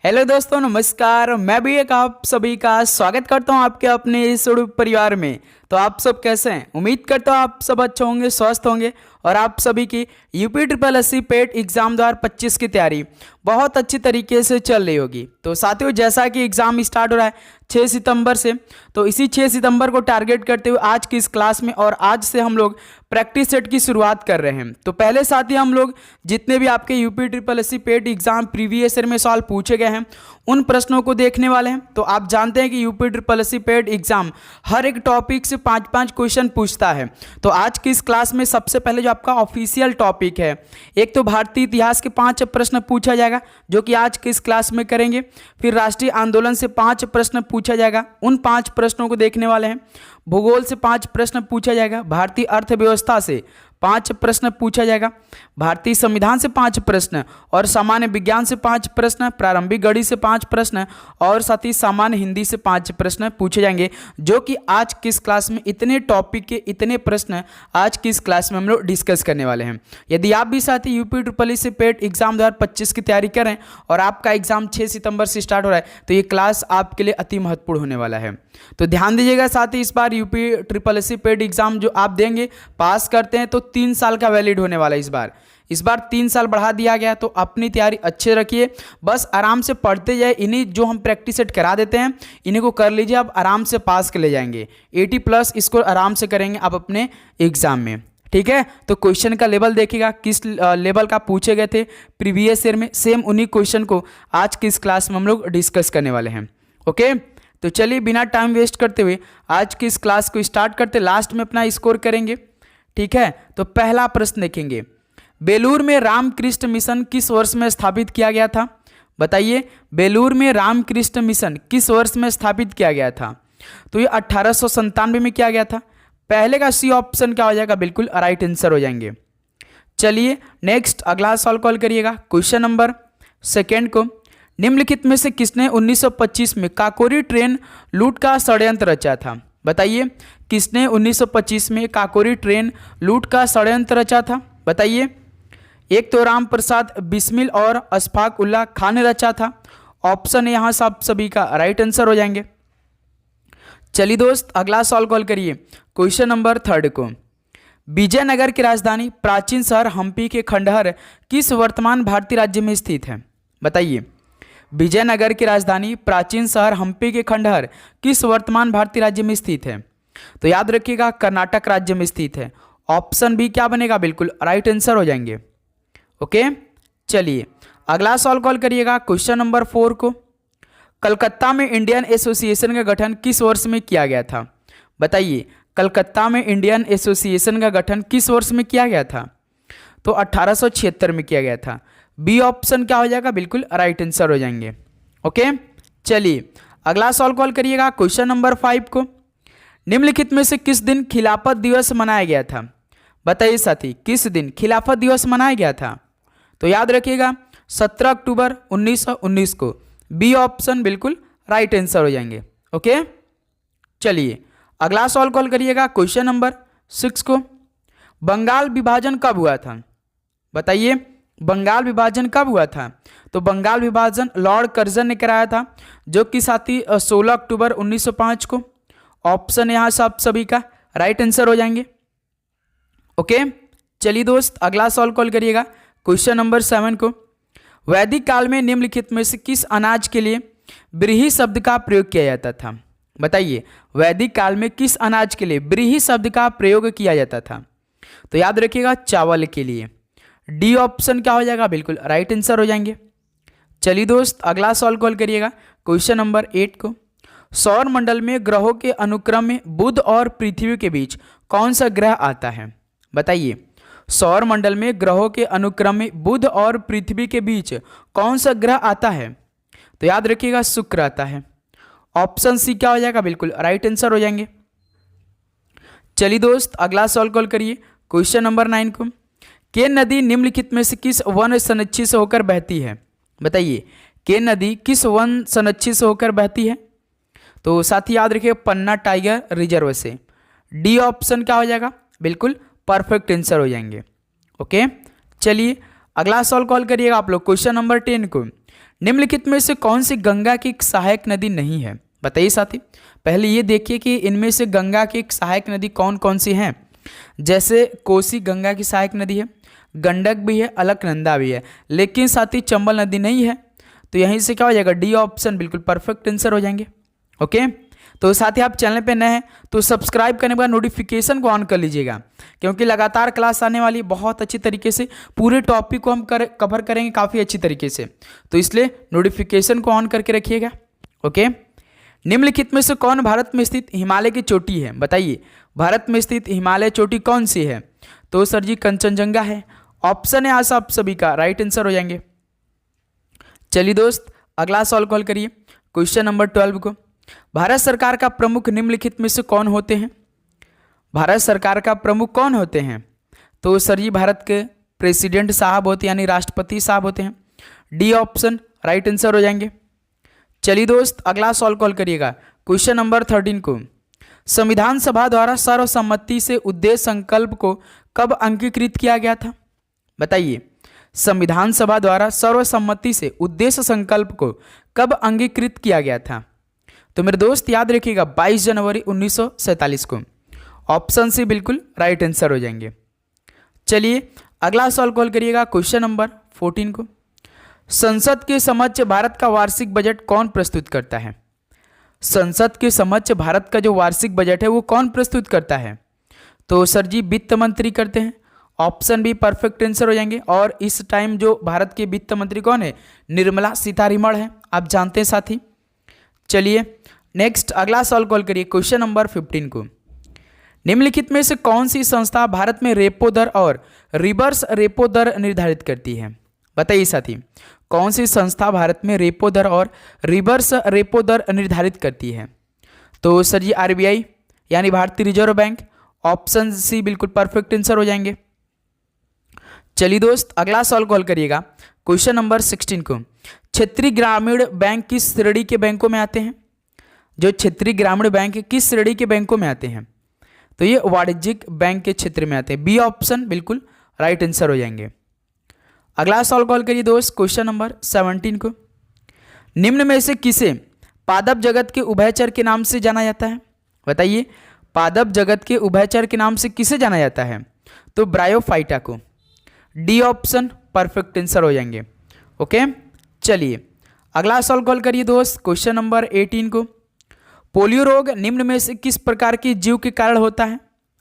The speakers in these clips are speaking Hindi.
हेलो दोस्तों, नमस्कार। मैं भी एक आप सभी का स्वागत करता हूं आपके अपने इस उड़ूक परिवार में। तो आप सब कैसे हैं? उम्मीद करता हूं आप सब अच्छे होंगे, स्वस्थ होंगे और आप सभी की UP triple SC PET exam 2025 की तैयारी बहुत अच्छी तरीके से चल रही होगी। तो साथियों, जैसा कि एग्ज़ाम स्टार्ट हो रहा है 6 सितंबर से, तो इसी 6 सितंबर को टारगेट करते हुए आज की इस क्लास में और आज से हम लोग प्रैक्टिस सेट की शुरुआत कर रहे हैं। तो पहले साथ ही हम लोग जितने भी आपके UP triple SC PET exam previous year में सवाल पूछे गए हैं उन प्रश्नों को देखने वाले हैं। तो आप जानते हैं कि UP triple SC PET exam हर एक टॉपिक से 5-5 क्वेश्चन पूछता है। तो आज की इस क्लास में सबसे पहले जो आपका ऑफिशियल टॉपिक है, एक तो भारतीय इतिहास के 5 प्रश्न पूछा जाएगा जो कि आज की इस क्लास में करेंगे। फिर राष्ट्रीय आंदोलन से 5 प्रश्न पूछा जाएगा, उन 5 प्रश्नों को देखने वाले हैं। भूगोल से 5 प्रश्न पूछा जाएगा। भारतीय अर्थव्यवस्था से 5 प्रश्न पूछा जाएगा। भारतीय संविधान से 5 प्रश्न और सामान्य विज्ञान से 5 प्रश्न, प्रारंभिक गणित से 5 प्रश्न और साथ ही सामान्य हिंदी से 5 प्रश्न पूछे जाएंगे, जो कि आज की इस क्लास में इतने टॉपिक के इतने प्रश्न आज की इस क्लास में हम लोग डिस्कस करने वाले हैं। यदि आप भी साथी UP triple SC PET exam 2025 की तैयारी कर रहे हैं और आपका एग्जाम 6 सितंबर से स्टार्ट हो रहा है, तो ये क्लास आपके लिए अति महत्वपूर्ण होने वाला है। तो ध्यान दीजिएगा साथ ही, इस बार UP triple SC PET exam जो आप देंगे, पास करते हैं तो 3 साल का वैलिड होने वाला है। इस बार 3 साल बढ़ा दिया गया। तो अपनी तैयारी अच्छे रखिए, बस आराम से पढ़ते जाए। इन्हीं जो हम प्रैक्टिस सेट करा देते हैं इन्हीं को कर लीजिए, आप आराम से पास कर ले जाएंगे। 80+ स्कोर आराम से करेंगे आप अपने एग्जाम में, ठीक है। तो क्वेश्चन का लेवल देखिएगा, किस लेवल का पूछे गए थे प्रीवियस ईयर में, सेम उन्हीं क्वेश्चन को आज की इस क्लास में हम लोग डिस्कस करने वाले हैं। ओके, तो चलिए बिना टाइम वेस्ट करते हुए आज की इस क्लास को स्टार्ट करते। लास्ट में अपना स्कोर करेंगे, ठीक है। तो पहला प्रश्न देखेंगे, बेलूर में रामकृष्ण मिशन किस वर्ष में स्थापित किया गया था? बताइए, बेलूर में रामकृष्ण मिशन किस वर्ष में स्थापित किया गया था? तो ये 1897 में किया गया था। पहले का सी ऑप्शन क्या हो जाएगा? बिल्कुल राइट आंसर हो जाएंगे। चलिए नेक्स्ट अगला सवाल कॉल करिएगा। क्वेश्चन नंबर 2 को, निम्नलिखित में से किसने 1925 में काकोरी ट्रेन लूट का षड्यंत्र रचा था? बताइए, किसने 1925 में काकोरी ट्रेन लूट का षड्यंत्र रचा था? बताइए। एक तो राम प्रसाद बिस्मिल और अशफाक उल्लाह खान ने रचा था। ऑप्शन यहाँ से आप सभी का राइट आंसर हो जाएंगे। चलिए दोस्त अगला सवाल कॉल करिए। क्वेश्चन नंबर 3 को, विजयनगर की राजधानी प्राचीन शहर हम्पी के खंडहर किस वर्तमान भारतीय राज्य में स्थित है? बताइए, विजयनगर की राजधानी प्राचीन शहर हम्पी के खंडहर किस वर्तमान भारतीय राज्य में स्थित है? तो याद रखिएगा कर्नाटक राज्य में स्थित है। ऑप्शन बी क्या बनेगा? बिल्कुल राइट आंसर हो जाएंगे। ओके, चलिए अगला सवाल कॉल करिएगा। क्वेश्चन नंबर 4 को, कलकत्ता में इंडियन एसोसिएशन का गठन किस वर्ष में किया गया था? बताइए, कलकत्ता में इंडियन एसोसिएशन का गठन किस वर्ष में किया गया था? तो 1876 में किया गया था। बी ऑप्शन क्या हो जाएगा? बिल्कुल राइट आंसर हो जाएंगे। ओके, चलिए अगला सवाल कॉल करिएगा। क्वेश्चन नंबर 5 को, निम्नलिखित में से किस दिन खिलाफत दिवस मनाया गया था? बताइए साथी, किस दिन खिलाफत दिवस मनाया गया था? तो याद रखिएगा 17 अक्टूबर 1919 को। बी ऑप्शन बिल्कुल राइट आंसर हो जाएंगे। ओके, चलिए अगला सवाल कॉल करिएगा। क्वेश्चन नंबर 6 को, बंगाल विभाजन कब हुआ था? बताइए, बंगाल विभाजन कब हुआ था? तो बंगाल विभाजन लॉर्ड कर्जन ने कराया था, जो कि साथी 16 अक्टूबर 1905 को। ऑप्शन यहाँ से आप सभी का राइट आंसर हो जाएंगे। ओके, चलिए दोस्त अगला सवाल कॉल करिएगा। क्वेश्चन नंबर 7 को, वैदिक काल में निम्नलिखित में से किस अनाज के लिए व्रीहि शब्द का प्रयोग किया जाता था? बताइए, वैदिक काल में किस अनाज के लिए व्रीहि शब्द का प्रयोग किया जाता था? तो याद रखिएगा चावल के लिए। डी ऑप्शन क्या हो जाएगा? बिल्कुल राइट आंसर हो जाएंगे। चलिए दोस्त अगला सवाल कॉल करिएगा। क्वेश्चन नंबर 8 को, सौर मंडल में ग्रहों के अनुक्रम में बुध और पृथ्वी के बीच कौन सा ग्रह आता है? बताइए, सौर मंडल में ग्रहों के अनुक्रम में बुध और पृथ्वी के बीच कौन सा ग्रह आता है? तो याद रखिएगा शुक्र आता है। ऑप्शन सी क्या हो जाएगा? बिल्कुल राइट आंसर हो जाएंगे। चलिए दोस्त अगला सवाल कॉल करिए। क्वेश्चन नंबर 9 को, केन नदी निम्नलिखित में से किस वन संरक्षित से होकर बहती है? बताइए, केन नदी किस वन संरक्षित से होकर बहती है? तो साथ ही याद रखिए पन्ना टाइगर रिजर्व से। डी ऑप्शन क्या हो जाएगा? बिल्कुल परफेक्ट आंसर हो जाएंगे। ओके, चलिए अगला सवाल कॉल करिएगा आप लोग। क्वेश्चन नंबर 10 को, निम्नलिखित में से कौन सी गंगा की एक सहायक नदी नहीं है? बताइए साथी। पहले ये देखिए कि इनमें से गंगा की एक सहायक नदी कौन कौन सी हैं। जैसे कोसी गंगा की सहायक नदी है, गंडक भी है, अलकनंदा भी है, लेकिन साथी चंबल नदी नहीं है। तो यहीं से क्या हो जाएगा? डी ऑप्शन बिल्कुल परफेक्ट आंसर हो जाएंगे। ओके, तो साथ ही आप चैनल पे नए हैं तो सब्सक्राइब करने के बाद नोटिफिकेशन को ऑन कर लीजिएगा, क्योंकि लगातार क्लास आने वाली बहुत अच्छी तरीके से, पूरे टॉपिक को हम कवर करेंगे काफ़ी अच्छी तरीके से, तो इसलिए नोटिफिकेशन को ऑन करके रखिएगा। ओके, निम्नलिखित में से कौन भारत में स्थित हिमालय की चोटी है? बताइए, भारत में स्थित हिमालय चोटी कौन सी है? तो सर जी कंचनजंगा है। ऑप्शन है आज आप सभी का राइट आंसर हो जाएंगे। चलिए दोस्त, अगला सवाल कॉल करिए, क्वेश्चन नंबर 12 को। भारत सरकार का प्रमुख निम्नलिखित में से कौन होते हैं? भारत सरकार का प्रमुख कौन होते हैं? तो सर जी भारत के प्रेसिडेंट साहब होते हैं, यानी राष्ट्रपति साहब होते हैं। डी ऑप्शन राइट आंसर हो जाएंगे। चलिए दोस्त, अगला सवाल कॉल करिएगा, क्वेश्चन नंबर 13 को। संविधान सभा द्वारा सर्वसम्मति से उद्देश्य संकल्प को कब अंगीकृत किया गया था? बताइए, संविधान सभा द्वारा सर्वसम्मति से उद्देश्य संकल्प को कब अंगीकृत किया गया था? तो मेरे दोस्त याद रखिएगा 22 जनवरी 1947 को। ऑप्शन सी बिल्कुल राइट आंसर हो जाएंगे। चलिए अगला सवाल कॉल करिएगा, क्वेश्चन नंबर 14 को। संसद के समक्ष भारत का वार्षिक बजट कौन प्रस्तुत करता है? संसद के समक्ष भारत का जो वार्षिक बजट है वो कौन प्रस्तुत करता है? तो सर जी वित्त मंत्री करते हैं। ऑप्शन बी परफेक्ट आंसर हो जाएंगे। और इस टाइम जो भारत के वित्त मंत्री कौन है? निर्मला सीतारमण है, आप जानते हैं साथी। चलिए नेक्स्ट अगला सवाल कॉल करिए, क्वेश्चन नंबर 15 को। निम्नलिखित में से कौन सी संस्था भारत में रेपो दर और रिवर्स रेपो दर निर्धारित करती है? बताइए साथी, कौन सी संस्था भारत में रेपो दर और रिवर्स रेपो दर निर्धारित करती है? तो सर जी आरबीआई, यानी भारतीय रिजर्व बैंक। ऑप्शन सी बिल्कुल परफेक्ट आंसर हो जाएंगे। चलिए दोस्त, अगला सवाल कॉल करिएगा, क्वेश्चन नंबर 16 को। क्षेत्रीय ग्रामीण बैंक किस श्रेणी के बैंकों में आते हैं? जो क्षेत्रीय ग्रामीण बैंक किस श्रेणी के बैंकों में आते हैं? तो ये वाणिज्यिक बैंक के क्षेत्र में आते हैं। बी ऑप्शन बिल्कुल राइट आंसर हो जाएंगे। अगला सवाल कॉल करिए दोस्त, क्वेश्चन नंबर 17 को। निम्न में से किसे पादप जगत के उभयचर के नाम से जाना जाता है? बताइए, पादप जगत के उभयचर के नाम से किसे जाना जाता है? तो ब्रायोफाइटा को। डी ऑप्शन परफेक्ट आंसर हो जाएंगे। ओके, चलिए अगला सवाल कॉल करिए दोस्त, क्वेश्चन नंबर 18 को। पोलियो रोग निम्न में से किस प्रकार की जीव के कारण होता है?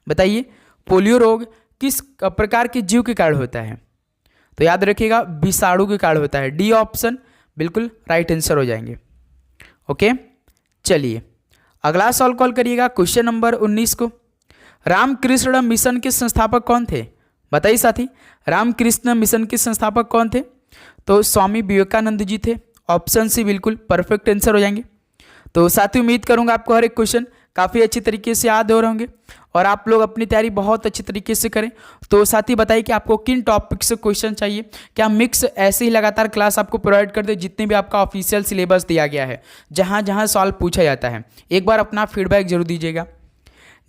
बताइए, पोलियो रोग किस प्रकार की जीव के कारण होता है? तो याद रखिएगा विषाणु के कारण होता है। डी ऑप्शन बिल्कुल राइट आंसर हो जाएंगे। ओके, चलिए अगला सवाल कॉल करिएगा, क्वेश्चन नंबर 19 को। रामकृष्ण मिशन के संस्थापक कौन थे? बताइए साथी, रामकृष्ण मिशन के संस्थापक कौन थे? तो स्वामी विवेकानंद जी थे। ऑप्शन सी बिल्कुल परफेक्ट आंसर हो जाएंगे। तो साथी उम्मीद करूंगा आपको हर एक क्वेश्चन काफ़ी अच्छी तरीके से याद हो रहे होंगे और आप लोग अपनी तैयारी बहुत अच्छी तरीके से करें। तो साथी बताइए कि आपको किन टॉपिक से क्वेश्चन चाहिए, क्या मिक्स ऐसे ही लगातार क्लास आपको प्रोवाइड कर दे जितने भी आपका ऑफिशियल सिलेबस दिया गया है, जहाँ जहाँ सवाल पूछा जाता है। एक बार अपना फीडबैक जरूर दीजिएगा।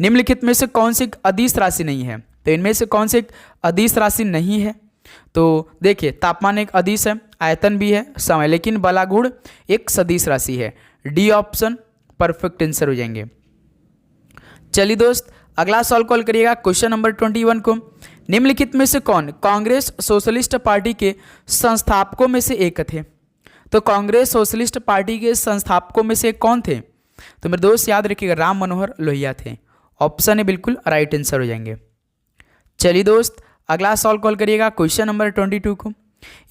निम्नलिखित में से कौन सी एक अदिश राशि नहीं है? तो इनमें से कौन सी एक अदिश राशि नहीं है? तो देखिए, तापमान एक अदिश है, आयतन भी है, समय, लेकिन बलागुण एक सदिश राशि है। डी ऑप्शन परफेक्ट आंसर हो जाएंगे। चलिए दोस्त, अगला सवाल कॉल करिएगा, क्वेश्चन नंबर 21 को। निम्नलिखित में से कौन कांग्रेस सोशलिस्ट पार्टी के संस्थापकों में से एक थे? तो कांग्रेस सोशलिस्ट पार्टी के संस्थापकों में से कौन थे? तो मेरे दोस्त याद रखिएगा राम मनोहर लोहिया थे। ऑप्शन है बिल्कुल राइट आंसर हो जाएंगे। चलिए दोस्त, अगला सवाल कॉल करिएगा, क्वेश्चन नंबर 22 को।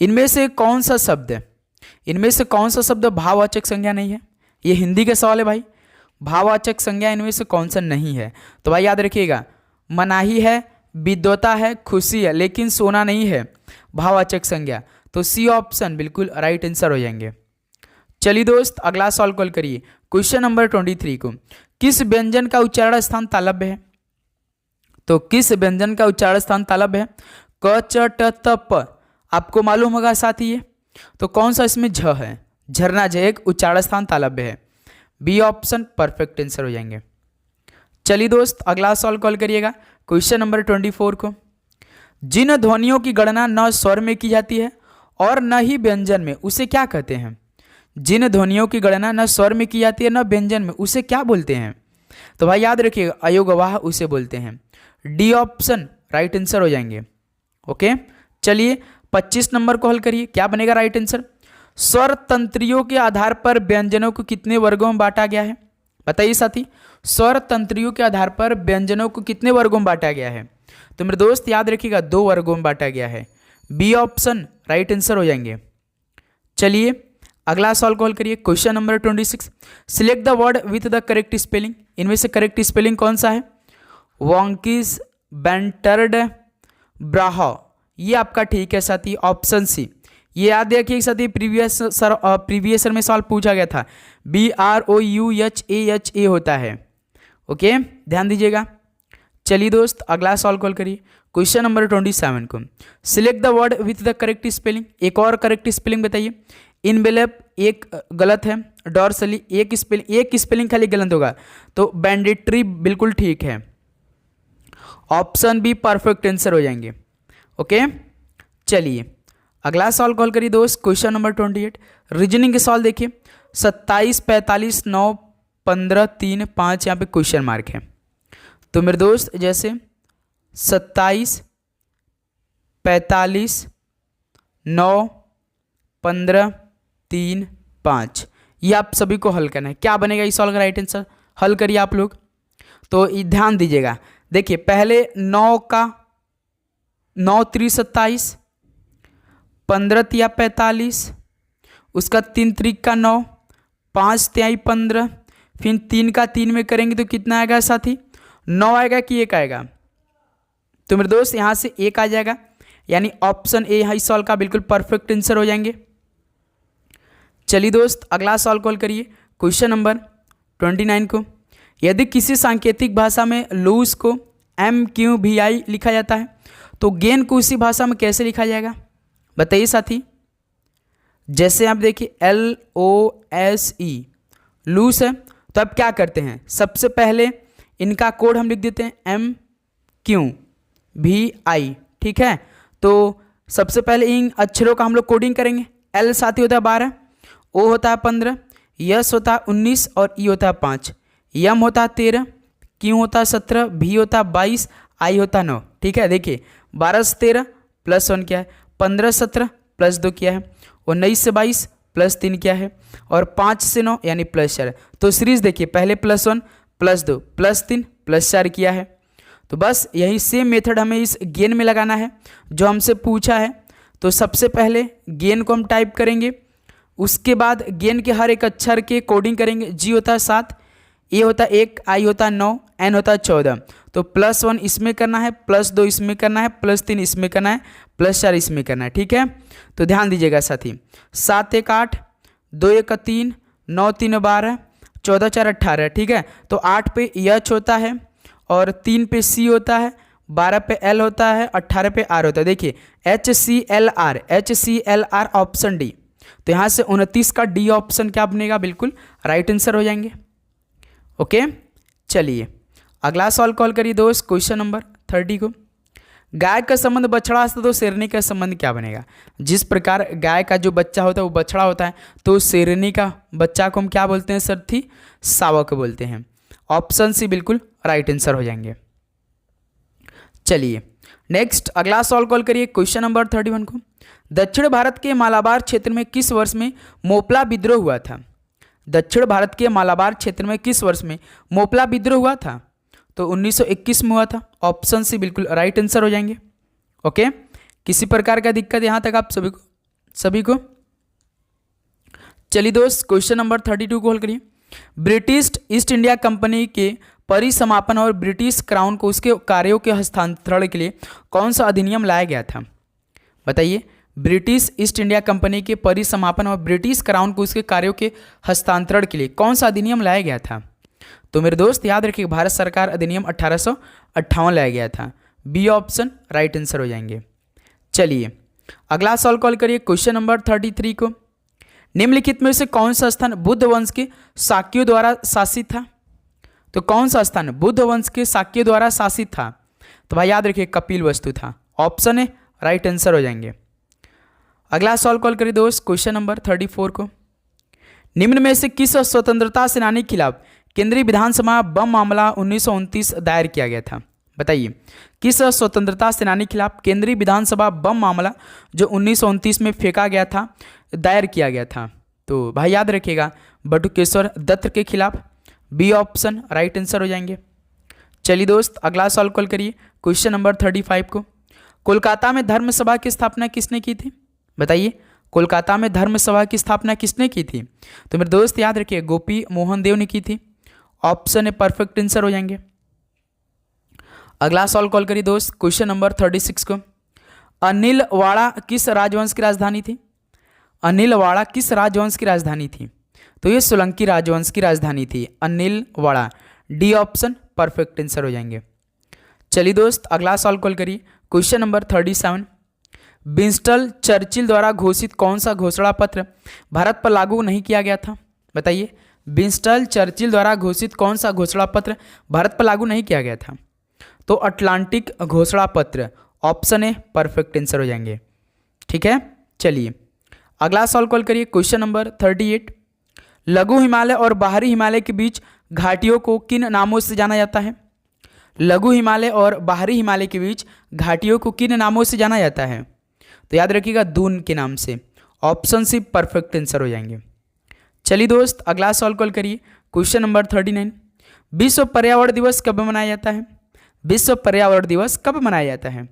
इनमें से कौन सा शब्द भाववाचक संज्ञा नहीं है? ये हिंदी का सवाल है भाई। भाववाचक संज्ञा इनमें से कौन सा नहीं है? तो भाई याद रखिएगा, मनाही है, विद्वता है, खुशी है, लेकिन सोना नहीं है भाववाचक संज्ञा। तो सी ऑप्शन बिल्कुल राइट आंसर हो जाएंगे। चलिए दोस्त, अगला सवाल कॉल करिए, क्वेश्चन नंबर 23 को। किस व्यंजन का उच्चारण स्थान तालव्य है? तो किस व्यंजन का उच्चारण स्थान तालव्य है? क च ट त प। आपको मालूम होगा साथी ये, तो कौन सा इसमें झ है? झरना झ एक उच्चारण स्थान तालव्य है। बी ऑप्शन परफेक्ट आंसर हो जाएंगे। चलिए दोस्त, अगला सवाल कॉल करिएगा, क्वेश्चन नंबर 24 को। जिन ध्वनियों की गणना न स्वर में की जाती है और न ही व्यंजन में, उसे क्या कहते हैं? जिन ध्वनियों की गणना न स्वर में की जाती है न व्यंजन में, उसे क्या बोलते हैं? तो भाई याद रखिएगा, अयोगवाह उसे बोलते हैं। डी ऑप्शन राइट आंसर हो जाएंगे। ओके, चलिए 25 नंबर को हल करिए, क्या बनेगा राइट आंसर? स्वर तंत्रियों के आधार पर व्यंजनों को कितने वर्गों में बांटा गया है? बताइए साथी, स्वर तंत्रियों के आधार पर व्यंजनों को कितने वर्गों में बांटा गया है? तो मेरे दोस्त याद रखिएगा, 2 वर्गों में बांटा गया है। बी ऑप्शन राइट आंसर हो जाएंगे। चलिए अगला सवाल को हल करिए, question number 26। Select the word with the correct spelling. इनमें से करेक्ट स्पेलिंग कौन सा है? वॉन्किस, बेंटर्ड, ब्राहा, ये आपका ठीक है साथी, ऑप्शन सी। ये याद रखिए साथी, प्रीवियस में सवाल पूछा गया था, BROUHAHA होता है। ओके, ध्यान दीजिएगा। चलिए दोस्त अगला सवाल कॉल करिए, क्वेश्चन नंबर 27 को। Select the word with the correct spelling. एक और करेक्ट स्पेलिंग बताइए। इनवेलप एक गलत है, डॉर्सली एक स्पेलिंग खाली गलत होगा, तो बैंडेटरी बिल्कुल ठीक है। ऑप्शन बी परफेक्ट आंसर हो जाएंगे। ओके, चलिए अगला सवाल कॉल करिए दोस्त, क्वेश्चन नंबर 28। रीजनिंग के सवाल देखिए, 27, 45, 9, 15, 3, 5 यहाँ पे क्वेश्चन मार्क है। तो मेरे दोस्त जैसे 27, 45, 9, 15, 3, 5 ये आप सभी को हल करना है। क्या बनेगा इस सवाल का राइट आंसर? हल करिए आप लोग। तो ध्यान दीजिएगा, देखिए पहले 9 का 9 3 27, 15 तिया 45, उसका 3 त्रिक का 9, 5 तिहाई 15, फिर 3 का 3 में करेंगे तो कितना आएगा साथी? 9 आएगा कि 1 आएगा? तो मेरे दोस्त यहाँ से 1 आ जाएगा, यानी ऑप्शन ए यहाँ इस सवाल का बिल्कुल परफेक्ट आंसर हो जाएंगे। चलिए दोस्त अगला सवाल कॉल करिए, क्वेश्चन नंबर 29 को। यदि किसी सांकेतिक भाषा में लूज को MQVI लिखा जाता है, तो गेन को उसी भाषा में कैसे लिखा जाएगा? बताइए साथी। जैसे आप देखिए LOSE लूस है, तो अब क्या करते हैं, सबसे पहले इनका कोड हम लिख देते हैं MQVI, ठीक है। तो सबसे पहले इन अक्षरों का हम लोग कोडिंग करेंगे। L साथी होता है 12, O होता है 15, S होता है 19 और E होता है 5, M होता है 13, Q होता है 17, V होता है 22, I होता है 9, ठीक है। देखिए 12 से 13 प्लस 1 क्या है, 15 से 17 प्लस 2 क्या है, 19 से 22 प्लस 3 क्या है, और 5 से 9 यानी प्लस 4। तो सीरीज देखिए पहले प्लस 1 प्लस 2 प्लस 3 प्लस 4 किया है। तो बस यही सेम मेथड हमें इस गेन में लगाना है जो हमसे पूछा है। तो सबसे पहले गेन को हम टाइप करेंगे, उसके बाद गेन के हर एक अक्षर के कोडिंग करेंगे। G होता है 7, A होता है 1, I होता है 9, N होता है 14। तो प्लस 1 इसमें करना है, प्लस 2 इसमें करना है, प्लस 3 इसमें करना है, प्लस 4 इसमें करना है, ठीक है। तो ध्यान दीजिएगा साथी, 7 1 8, 2 1 3, 9 3 12, 14 4 18, ठीक है। तो 8 पे H होता है और 3 पे C होता है, 12 पे L होता है, 18 पे R होता है। देखिए HCLR ऑप्शन डी। तो यहाँ से 29 का डी ऑप्शन क्या बनेगा, बिल्कुल राइट आंसर हो जाएंगे। ओके, चलिए अगला सवाल कॉल करिए दोस्त, क्वेश्चन नंबर 30 को। गाय का संबंध बछड़ा से तो शेरनी का संबंध क्या बनेगा? जिस प्रकार गाय का जो बच्चा होता है वो बछड़ा होता है, तो शेरनी का बच्चा को हम क्या बोलते हैं साथी? शावक बोलते हैं। ऑप्शन सी बिल्कुल राइट आंसर हो जाएंगे। चलिए नेक्स्ट अगला सवाल कॉल करिए, क्वेश्चन नंबर 31 को। दक्षिण भारत के मालाबार क्षेत्र में किस वर्ष में मोपला विद्रोह हुआ था? दक्षिण भारत के मालाबार क्षेत्र में किस वर्ष में मोपला विद्रोह हुआ था? तो 1921 में हुआ था। ऑप्शन सी बिल्कुल राइट आंसर हो जाएंगे। ओके, किसी प्रकार का दिक्कत यहाँ तक आप सभी को? चलिए दोस्त क्वेश्चन नंबर 32 को हल करिए। ब्रिटिश ईस्ट इंडिया कंपनी के परिसमापन और ब्रिटिश क्राउन को उसके कार्यों के हस्तांतरण के लिए कौन सा अधिनियम लाया गया था? बताइए। ब्रिटिश ईस्ट इंडिया कंपनी के परिसमापन और ब्रिटिश क्राउन को उसके कार्यों के हस्तांतरण के लिए कौन सा अधिनियम लाया गया था? तो मेरे दोस्त याद रखिए, भारत सरकार अधिनियम 1858 लाया गया था। बी ऑप्शन राइट आंसर हो जाएंगे। चलिए अगला सवाल कॉल करिए, क्वेश्चन नंबर 33 को। निम्नलिखित में से कौन सा स्थान बुद्ध वंश के शाक्यों द्वारा शासित था? तो कौन सा स्थान बुद्ध वंश के शाक्यों द्वारा शासित था? तो भाई याद रखिए कपिल वस्तु था। ऑप्शन ए राइट आंसर हो जाएंगे। अगला सॉल्व कॉल करिए दोस्त क्वेश्चन नंबर 34 को। निम्न में से किस स्वतंत्रता सेनानी के खिलाफ केंद्रीय विधानसभा बम मामला 1929 दायर किया गया था? बताइए, किस स्वतंत्रता सेनानी के खिलाफ केंद्रीय विधानसभा बम मामला जो 1929 में फेंका गया था दायर किया गया था? तो भाई याद रखिएगा, बटुकेश्वर दत्त के खिलाफ। बी ऑप्शन राइट आंसर हो जाएंगे। चलिए दोस्त अगला सॉल्व कॉल करिए क्वेश्चन नंबर 35 को। कोलकाता में धर्म सभा की स्थापना किसने की थी? बताइए, कोलकाता में धर्म सभा की स्थापना किसने की थी? तो मेरे दोस्त याद रखिए, गोपी मोहन देव ने की थी। ऑप्शन ए परफेक्ट आंसर हो जाएंगे। अगला सॉल्व कॉल करिए दोस्त क्वेश्चन नंबर 36 को। अनिलवाड़ा किस राजवंश की राजधानी थी? अनिलवाड़ा किस राजवंश की राजधानी थी? तो ये सोलंकी राजवंश की राजधानी थी Anilwada. D option perfect answer हो जाएंगे। चलिए दोस्त अगला सॉल्व कॉल करिए क्वेश्चन नंबर 37। विंस्टन चर्चिल द्वारा घोषित कौन सा घोषणा पत्र भारत पर लागू नहीं किया गया था? बताइए, विंस्टन चर्चिल द्वारा घोषित कौन सा घोषणा पत्र भारत पर लागू नहीं किया गया था? तो अटलांटिक घोषणा पत्र। ऑप्शन ए परफेक्ट आंसर हो जाएंगे। ठीक है, चलिए अगला सॉल्व कॉल करिए क्वेश्चन नंबर 38। लघु हिमालय और बाहरी हिमालय के बीच घाटियों को किन नामों से जाना जाता है? लघु हिमालय और बाहरी हिमालय के बीच घाटियों को किन नामों से जाना जाता है? तो याद रखिएगा, दून के नाम से। ऑप्शन सी परफेक्ट आंसर हो जाएंगे। चलिए दोस्त अगला सॉल्व कॉल करिए क्वेश्चन नंबर 39। विश्व पर्यावरण दिवस कब मनाया जाता है? विश्व पर्यावरण दिवस कब मनाया जाता है?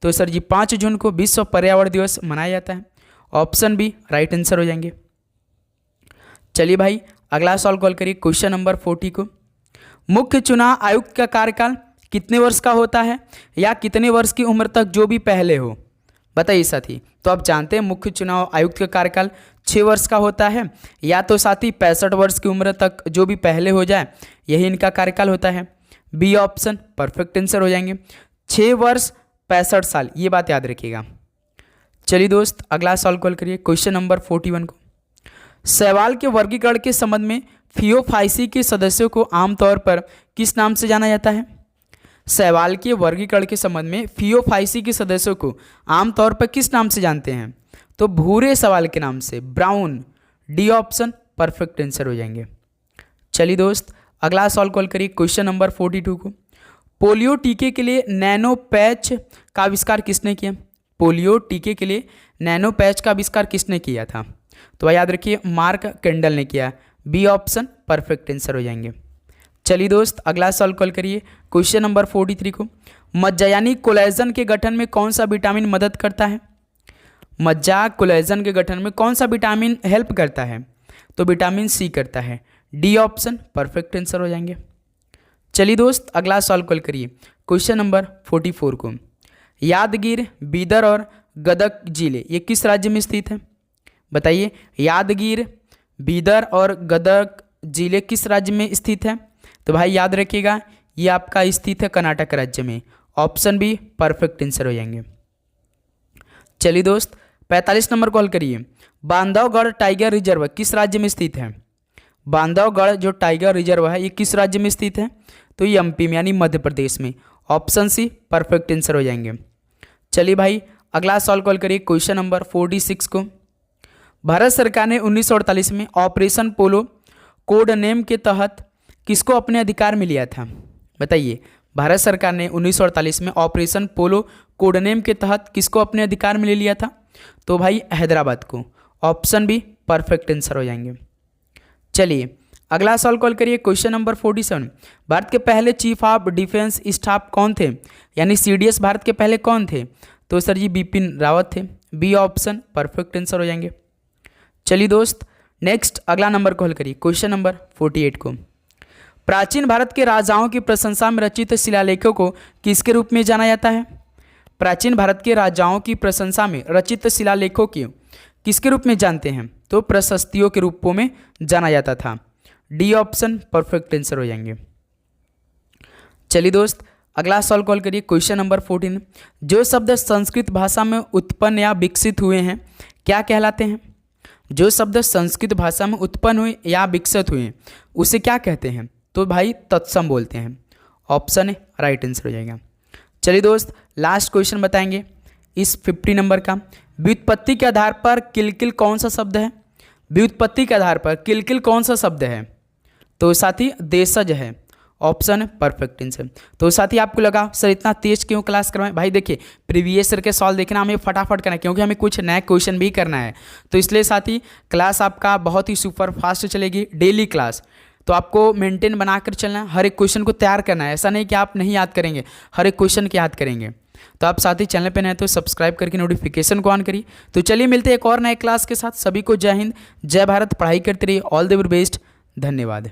तो सर जी 5 जून को विश्व पर्यावरण दिवस मनाया जाता है। ऑप्शन बी राइट आंसर हो जाएंगे। चलिए भाई अगला सॉल्व कॉल करिए क्वेश्चन नंबर 40 को। मुख्य चुनाव आयुक्त का कार्यकाल कितने वर्ष का होता है या कितने वर्ष की उम्र तक जो भी पहले हो? बताइए साथी। तो आप जानते हैं मुख्य चुनाव आयुक्त का कार्यकाल 6 वर्ष का होता है, या तो साथी 65 वर्ष की उम्र तक जो भी पहले हो जाए यही इनका कार्यकाल होता है। बी ऑप्शन परफेक्ट आंसर हो जाएंगे। 6 वर्ष 65 साल, ये बात याद रखिएगा। चलिए दोस्त अगला सॉल्व कॉल करिए क्वेश्चन नंबर 41 को। शैवाल के वर्गीकरण के संबंध में फियोफाइसी के सदस्यों को आमतौर पर किस नाम से जाना जाता है? शैवाल के वर्गीकरण के संबंध में फियोफाइसी के सदस्यों को आमतौर पर किस नाम से जानते हैं? तो भूरे शैवाल के नाम से, brown. D option perfect answer हो जाएंगे। चलिए दोस्त अगला सॉल्व कॉल करिए क्वेश्चन नंबर 42 को। पोलियो टीके के लिए नैनो पैच का आविष्कार किसने किया? पोलियो टीके के लिए नैनो पैच का आविष्कार किसने किया था? तो याद रखिए, मार्क कैंडल ने किया। बी ऑप्शन परफेक्ट आंसर हो जाएंगे। चलिए दोस्त अगला सॉल्व कॉल करिए क्वेश्चन नंबर 43 को। मज्जा यानी कोलेजन के गठन में कौन सा विटामिन मदद करता है? मज्जा कोलेजन के गठन में कौन सा विटामिन हेल्प करता है? तो विटामिन सी करता है। डी ऑप्शन परफेक्ट आंसर हो जाएंगे। चलिए दोस्त अगला सॉल्व कॉल करिए क्वेश्चन नंबर 44 को। यादगीर, बीदर और गदग जिले ये किस राज्य में स्थित है? बताइए, यादगीर, बीदर और गदग जिले किस राज्य में स्थित है? तो भाई याद रखिएगा, ये आपका स्थित है कर्नाटक राज्य में। ऑप्शन बी परफेक्ट आंसर हो जाएंगे। चलिए दोस्त 45 नंबर कॉल करिए। बांधवगढ़ टाइगर रिजर्व किस राज्य में स्थित है? बांधवगढ़ जो टाइगर रिजर्व है ये किस राज्य में स्थित है? तो ये एमपी में यानी मध्य प्रदेश में। ऑप्शन सी परफेक्ट आंसर हो जाएंगे। चलिए भाई अगला सॉल्व कॉल करिए क्वेश्चन नंबर 46 को। भारत सरकार ने 1948 में ऑपरेशन पोलो कोड नेम के तहत किसको अपने अधिकार में लिया था? बताइए, भारत सरकार ने 1948 में ऑपरेशन पोलो कोड नेम के तहत किसको अपने अधिकार में ले लिया था? तो भाई हैदराबाद को। ऑप्शन बी परफेक्ट आंसर हो जाएंगे। चलिए अगला सवाल कॉल करिए क्वेश्चन नंबर 47। भारत के पहले चीफ ऑफ डिफेंस स्टाफ कौन थे, यानी सीडीएस भारत के पहले कौन थे? तो सर जी बिपिन रावत थे। बी ऑप्शन परफेक्ट आंसर हो जाएंगे। चलिए दोस्त नेक्स्ट अगला नंबर कॉल करिए क्वेश्चन नंबर 48 को। प्राचीन भारत के राजाओं की प्रशंसा में रचित शिलालेखों को किसके रूप में जाना जाता है? प्राचीन भारत के राजाओं की प्रशंसा में रचित शिलालेखों की किसके रूप में जानते हैं? तो प्रशस्तियों के रूपों में जाना जाता था। डी ऑप्शन परफेक्ट आंसर हो जाएंगे। चलिए दोस्त अगला सवाल कॉल करिए क्वेश्चन नंबर 14। जो शब्द संस्कृत भाषा में उत्पन्न या विकसित हुए हैं क्या कहलाते हैं? जो शब्द संस्कृत भाषा में उत्पन्न हुए या विकसित हुए उसे क्या कहते हैं? तो भाई तत्सम बोलते हैं। ऑप्शन है राइट आंसर हो जाएगा। चलिए दोस्त लास्ट क्वेश्चन बताएंगे इस 50 नंबर का। व्युत्पत्ति के आधार पर किलकिल कौन सा शब्द है? व्युत्पत्ति के आधार पर किलकिल कौन सा शब्द है? तो साथी देशज है, ऑप्शन परफेक्ट टेंस है। तो साथी आपको लगा सर इतना तेज क्यों क्लास करवाएं? भाई देखिए प्रीवियस ईयर के सवाल देखना हमें फटाफट करना है, क्योंकि हमें कुछ नया क्वेश्चन भी करना है। तो इसलिए साथी क्लास आपका बहुत ही सुपर फास्ट चलेगी, डेली क्लास। तो आपको मेंटेन बनाकर चलना है, हर एक क्वेश्चन को तैयार करना है। ऐसा नहीं कि आप नहीं याद करेंगे, हर एक क्वेश्चन की याद करेंगे। तो आप साथी चैनल पे नए तो सब्सक्राइब करके नोटिफिकेशन को ऑन करिए। तो चलिए मिलते हैं एक और नए क्लास के साथ। सभी को जय हिंद, जय भारत, पढ़ाई करते रहिए, ऑल द वेरी बेस्ट, धन्यवाद।